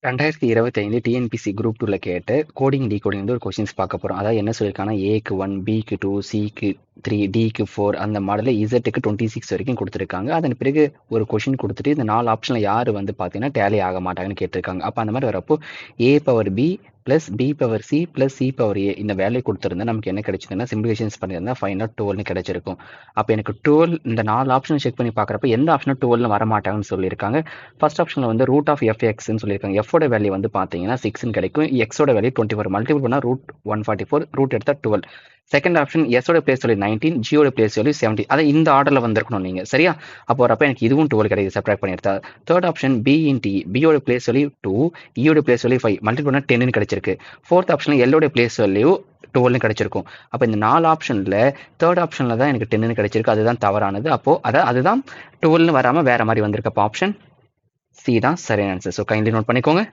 2025 TNPSC group 2ல கேட்ட coding decoding வந்து ஒரு கொஸ்டின்ஸ் பார்க்க போகிறோம். அதாவது என்ன சொல்லியிருக்காங்கன்னா ஏக்கு 1, பிக்கு 2, சிக்கு 3, டிக்கு 4 அந்த மாடலில் இசட்டுக்கு 26 வரைக்கும் கொடுத்துருக்காங்க. அதன் பிறகு ஒரு கொஷின் கொடுத்துட்டு இந்த 4 ஆப்ஷனில் யார் வந்து பார்த்தீங்கன்னா டேலி ஆக மாட்டாங்கன்னு கேட்டிருக்காங்க. அப்போ அந்த மாதிரி வரப்போ A power B plus B power C plus C power A இந்த வேல்யூ கொடுத்துருந்தா நமக்கு என்ன கிடைச்சதுன்னா சிம்பிளிஃபிகேஷன்ஸ் பண்ணியிருந்தா ஃபைனலாக 12னு கிடைச்சிருக்கும். அப்போ எனக்கு 12 இந்த 4 ஆப்ஷன் செக் பண்ணி பார்க்குறப்ப எந்த ஆப்ஷனும் 12னு வர மாட்டாங்கன்னு சொல்லியிருக்காங்க. ஃபர்ஸ்ட் ஆப்ஷனில் வந்து ரூட் ஆஃப் எஃப்எக்ஸ்ன்னு சொல்லியிருக்காங்க. எஃபோட வேல்யூ வந்து பார்த்தீங்கன்னா 6ன்னு கிடைக்கும். எக்ஸோட வேல்யூ 24 மல்டிபிள் பண்ணால் ரூட் 144 ரூட் எடுத்தால் 12. செகண்ட் ஆப்ஷன் எஸோட பிளேஸ் வேல்யூ 19, ஜியோட பிளேஸ் வேல்யூ 70. அதை இந்த ஆர்டரில் வந்திருக்கணும் நீங்கள் சரியா. அப்போ வரப்போ எனக்கு இதுவும் 12 கிடைக்குது சப்ட்ராக்ட் பண்ணி எடுத்தா. Third option B in D, பியோட பிளேஸ் வேல்யூ 2, இயோட பிளேஸ் வேல்யூ 5 மல்டிபிள் பண்ணால் 10ன்னு கிடைச்சிருக்கு. ஃபோர்த் ஆப்ஷனில் எல்லோட பிளேஸ் வேல்யூ 12 கிடைச்சிருக்கும். அப்போ இந்த 4 ஆப்ஷனில் தேர்ட் ஆப்ஷனில் தான் எனக்கு 10ன்னு கிடைச்சிருக்கு. அதுதான் தவறானது. அப்போ அதுதான் 12னு வராமல் வேற மாதிரி வந்திருக்கு. அப்போ ஆப்ஷன் சி தான் சரியான ஆன்சர். ஸோ கைண்ட்லி நோட் பண்ணிக்கோங்க.